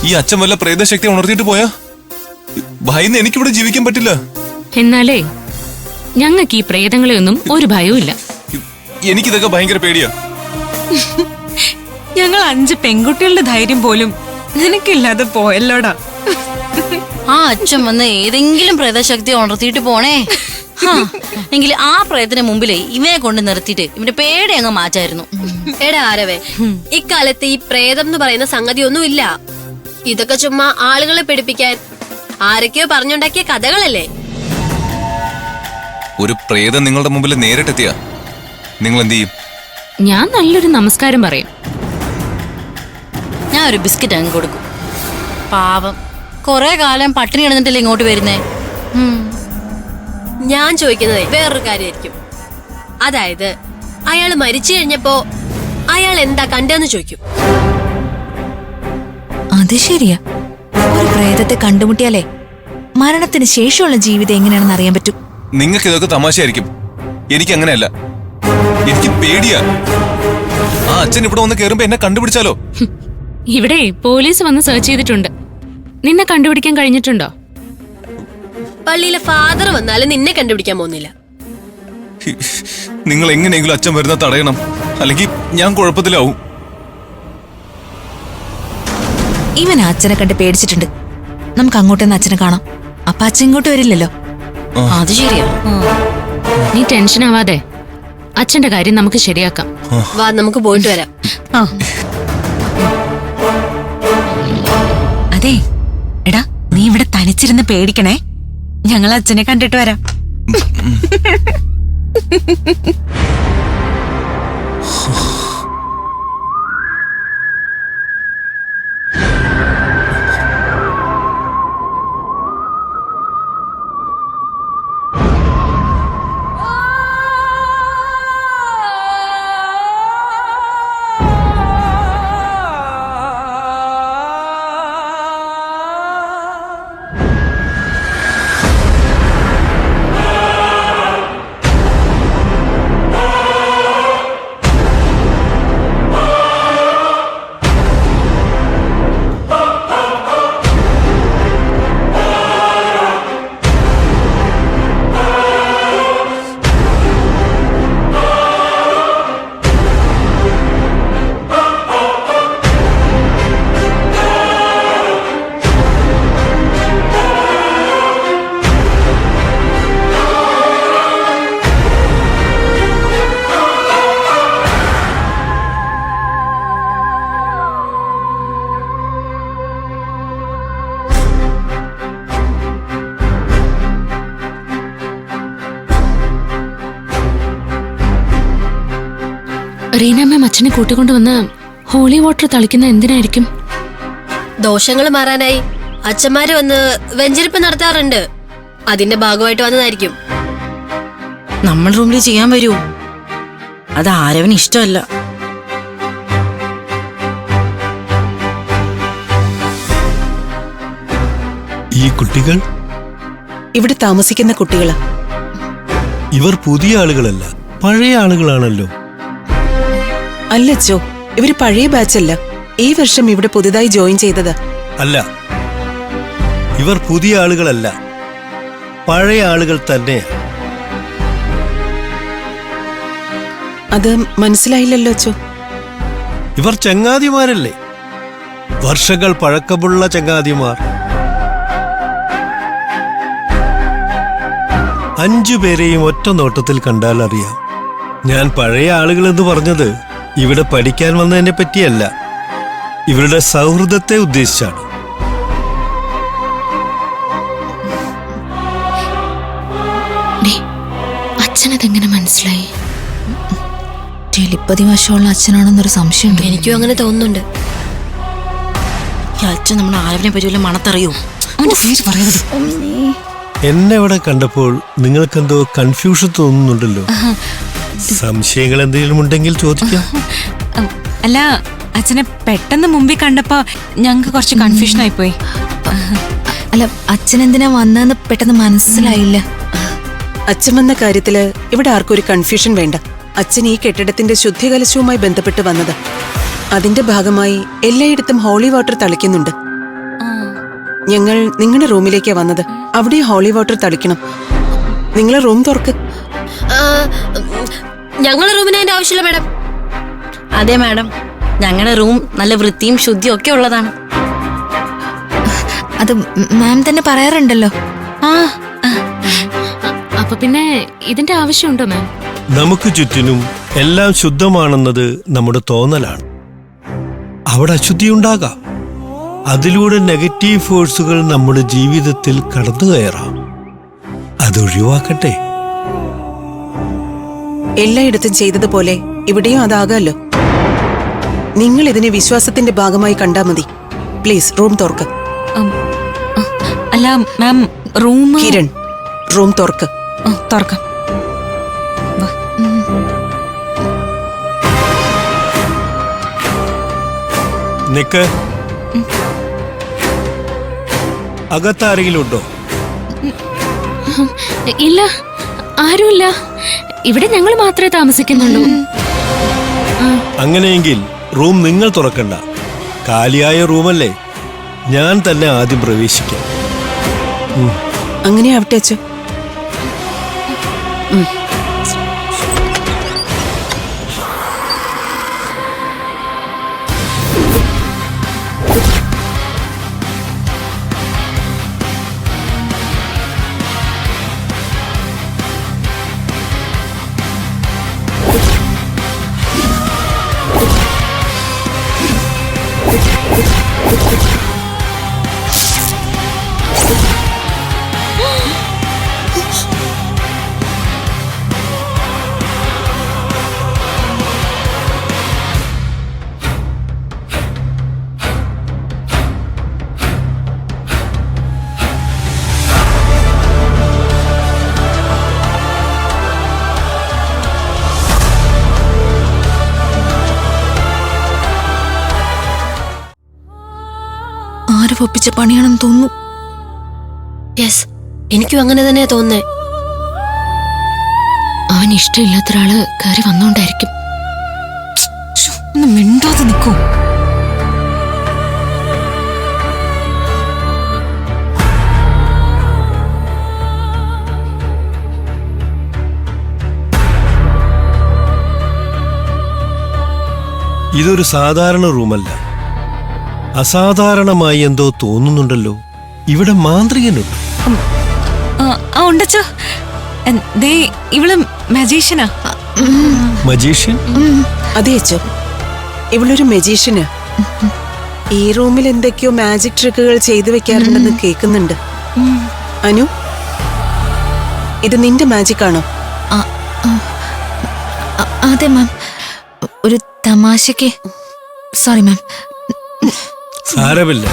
ഈ അച്ഛൻ വല്ല പ്രേതശക്തി ഉണർത്തിയിട്ട് പോയാ ഭയന്ന് എനിക്കിവിടെ ജീവിക്കാൻ പറ്റില്ല. എന്നാലേ ഞങ്ങൾക്ക് ഈ പ്രേതങ്ങളെ ഒന്നും ഒരു ഭയവും ഇല്ല. എനിക്കിതൊക്കെ ഭയങ്കര പേടിയാ. ഞങ്ങൾ 5 പെൺകുട്ടികളുടെ ധൈര്യം പോലും നിനക്കില്ലാതെ പോയല്ലോടാ. ആ അച്ഛൻ വന്ന് ഏതെങ്കിലും പ്രേതശക്തി ഉണർത്തിയിട്ട് പോണേ. എങ്കിൽ ആ പ്രേതത്തിന് മുമ്പിലേ ഇവനെ കൊണ്ട് നിർത്തിയിട്ട് ഇവന്റെ പേടി അങ്ങ് മാറ്റായിരുന്നു. എടാ ആരവേ, ഇക്കാലത്ത് ഈ പ്രേതം എന്ന് പറയുന്ന സംഗതി ഒന്നും ഇല്ല. ഇതൊക്കെ ചുമ്മാ ആളുകളെ പേടിപ്പിക്കാൻ ആരൊക്കെയോ പറഞ്ഞുണ്ടാക്കിയ കഥകളല്ലേ. ഒരു പ്രേതം നിങ്ങളുടെ മുമ്പിൽ നേരിട്ടെത്തിയാ നിങ്ങൾ എന്ത് ചെയ്യും? ഞാൻ നല്ലൊരു നമസ്കാരം പറയും. ഞാൻ ഒരു ബിസ്ക്കറ്റ് അങ്ങ് കൊടുക്കും. പാവം കൊറേ കാലം പട്ടിണി കിടന്നിട്ടല്ലേ ഇങ്ങോട്ട് വരുന്നേ. ഞാൻ ചോദിക്കുന്നത് വേറൊരു കാര്യമായിരിക്കും. അതായത് അയാള് മരിച്ചു കഴിഞ്ഞപ്പോ അയാൾ എന്താ കണ്ടെന്ന് ചോദിക്കും. അത് ശരിയാ. ഒരു പ്രേതത്തെ കണ്ടുമുട്ടിയാലേ മരണത്തിന് ശേഷമുള്ള ജീവിതം എങ്ങനെയാണെന്ന് അറിയാൻ പറ്റും. നിങ്ങൾക്ക് ഇതൊക്കെ തമാശയായിരിക്കും. എനിക്ക് അങ്ങനെയല്ല. എനിക്ക് പേടിയാ. ആ അച്ഛൻ ഇവിടെ വന്ന് കേറുമ്പോ എന്നെ കണ്ടുപിടിച്ചാലോ? ഇവിടെ പോലീസ് വന്ന് സെർച്ച് ചെയ്തിട്ടുണ്ട്. നിന്നെ കണ്ടുപിടിക്കാൻ കഴിഞ്ഞിട്ടുണ്ടോ? പള്ളിയിലെ ഫാദർ വന്നാലും നിന്നെ കണ്ടുപിടിക്കാൻ പോകുന്നില്ല. നിങ്ങൾ എങ്ങനെയെങ്കിലും അച്ഛൻ വരുന്ന തടയണം, അല്ലെങ്കിൽ ഞാൻ കുഴപ്പത്തിലാവും. ഇവൻ അച്ഛനെ കണ്ട് പേടിച്ചിട്ടുണ്ട്. നമുക്ക് അങ്ങോട്ടൊന്ന് അച്ഛനെ കാണാം. അപ്പൊ അച്ഛൻ ഇങ്ങോട്ട് വരില്ലല്ലോ. അത് ശരിയാ. നീ ടെൻഷൻ ആവാതെ അച്ഛന്റെ കാര്യം നമുക്ക് ശരിയാക്കാം. വാ, നമുക്ക് പോയിട്ട് വരാം. അതെ എടാ, നീ ഇവിടെ തനിച്ചിരുന്ന് പേടിക്കണേ. ഞങ്ങൾ അച്ഛനെ കണ്ടിട്ട് വരാം. റീനാമ്മ അച്ഛനെ കൂട്ടിക്കൊണ്ടുവന്ന് ഹോളി വാട്ടർ തളിക്കുന്ന എന്തിനായിരിക്കും? ദോഷങ്ങൾ മാറാനായി അച്ഛന്മാര് വന്ന് വെഞ്ചരിപ്പ് നടത്താറുണ്ട്. അതിന്റെ ഭാഗമായിട്ട് വന്നതായിരിക്കും. നമ്മൾ റൂമിൽ ചെയ്യാൻ വരൂ? അത് ആരവന് ഇഷ്ടമല്ല. ഈ കുട്ടികൾ ഇവിടെ താമസിക്കുന്ന കുട്ടികളാ. ഇവർ പുതിയ ആളുകളല്ല, പഴയ ആളുകളാണല്ലോ. അല്ലച്ചോ, ഇവര് പഴയ ബാച്ചല്ല. ഈ വർഷം ഇവിടെ പുതുതായി ജോയിൻ ചെയ്തതാ. അല്ല, ഇവർ പുതിയ ആളുകളല്ല, പഴയ ആളുകൾ തന്നെ. അത് മനസ്സിലായില്ലല്ലോ അച്ചോ. ഇവർ ചങ്ങാതിമാരല്ലേ, വർഷങ്ങൾ പഴക്കമുള്ള ചങ്ങാതിമാർ. 5 പേരെയും ഒറ്റ നോട്ടത്തിൽ കണ്ടാൽ അറിയാം. ഞാൻ പഴയ ആളുകൾ എന്ന് പറഞ്ഞത് ഇവിടെ പഠിക്കാൻ വന്നതിനെ പറ്റിയല്ല, ഇവരുടെ സൗഹൃദത്തെ ഉദ്ദേശിച്ചാണ്. അച്ഛനതെങ്ങനെ മനസ്സിലായി? ടെലിപ്പതി വശമുള്ള അച്ഛനാണെന്നൊരു സംശയമുണ്ട്. എനിക്കും അങ്ങനെ തോന്നുന്നുണ്ട്. ഈ അച്ഛൻ നമ്മുടെ ആരവനെ പറ്റിയല്ലോ മണത്തറിയൂ. എന്നെ ഇവിടെ കണ്ടപ്പോൾ നിങ്ങൾക്കെന്തോ കൺഫ്യൂഷൻ തോന്നുന്നുണ്ടല്ലോ. സംശയങ്ങൾ എന്തെങ്കിലും ഉണ്ടെങ്കിൽ ചോദിക്കാം. അല്ല, അച്ഛനെ പെട്ടെന്ന് മുമ്പിൽ കണ്ടപ്പോ ഞങ്ങക്ക് കുറച്ച് കൺഫ്യൂഷൻ ആയിപ്പോയി. അല്ല, അച്ഛൻ എന്തിനാ വന്നതെന്ന് പെട്ടെന്ന് മനസ്സിലായില്ല. അച്ഛൻ വന്ന കാര്യത്തില് ഇവിടെ ആർക്കും ഒരു കൺഫ്യൂഷൻ വേണ്ട. അച്ഛൻ ഈ കെട്ടിടത്തിന്റെ ശുദ്ധികലശവുമായി ബന്ധപ്പെട്ട് വന്നത്. അതിന്റെ ഭാഗമായി എല്ലായിടത്തും ഹോളി വാട്ടർ തളിക്കുന്നുണ്ട്. ഞങ്ങൾ നിങ്ങളുടെ റൂമിലേക്കാ വന്നത്. അവിടെ ഹോളി വാട്ടർ തളിക്കണം. നിങ്ങളെ റൂം തുറക്ക്. ഞങ്ങളെ റൂമിന് അതിന്റെ ആവശ്യമില്ല മാഡം. അതെ മാഡം, ഞങ്ങളുടെ റൂം നല്ല വൃത്തിയും ശുദ്ധിയും ഒക്കെ ഉള്ളതാണ്. അത് മാം തന്നെ പറയാറുണ്ടല്ലോ. അപ്പൊ പിന്നെ ഇതിന്റെ ആവശ്യമുണ്ടോ മാം? നമുക്ക് ചുറ്റിനും എല്ലാം ശുദ്ധമാണെന്നത് നമ്മുടെ തോന്നലാണ്. അവിടെ അശുദ്ധിയുണ്ടാകാം. അതിലൂടെ നെഗറ്റീവ് ഫോഴ്സുകൾ നമ്മുടെ ജീവിതത്തിൽ കടന്നു കയറാം. അതൊഴിവാക്കട്ടെ. എല്ലായിടത്തും ചെയ്തതുപോലെ ഇവിടെയും അതാകാമല്ലോ. നിങ്ങൾ ഇതിനെ വിശ്വാസത്തിന്റെ ഭാഗമായി കണ്ടാ മതി. പ്ലീസ് റൂം തുറക്ക്. അല്ല മാം, റൂം കിരൺ, റൂം തുറക്ക്. തുറക്കാം. നിക്ക്. അകത്താരെങ്കിലും ഉണ്ടോ? ഇല്ല, ആരുമില്ല. ഇവിടെ ഞങ്ങൾ മാത്രമേ താമസിക്കുന്നുള്ളൂ. അങ്ങനെയെങ്കിൽ റൂം നിങ്ങൾ തുറക്കണ്ട. കാലിയായ റൂമല്ലേ, ഞാൻ തന്നെ ആദ്യം പ്രവേശിക്കാം. അങ്ങനെ ആവട്ടെ അച്ഛോ. ആര് ഒപ്പിച്ച പണിയാണെന്ന് തോന്നുന്നു. യെസ്, എനിക്കും അങ്ങനെ തന്നെയാ തോന്നുന്നേ. അവൻ ഇഷ്ടമില്ലാത്ത ഒരാള് കയറി വന്നോണ്ടായിരിക്കും. ഒന്ന് മിണ്ടാതെ നിൽക്കൂ. ഇതൊരു സാധാരണ റൂമല്ല. അസാധാരണമായി എന്തോ തോന്നുന്നുണ്ടല്ലോ. ഇവിടെ മാന്ത്രികനുണ്ട്. ഉണ്ടച്ചോ. ദേ ഇവള് മജീഷ്യനാ. മജീഷ്യൻ? അതെ അച്ഛോ, ഇവളൊരു മജീഷ്യനാ. ഈ റൂമിൽ എന്തൊക്കെയോ മാജിക് ട്രിക്കുകൾ ചെയ്തു വെക്കാറുണ്ടെന്ന് കേൾക്കുന്നുണ്ട്. അനു, ഇത് നിന്റെ മാജിക് ആണോ? അതെ മാം, ഒരു തമാശക്ക്. Sorry ma'am. സാരമില്ല.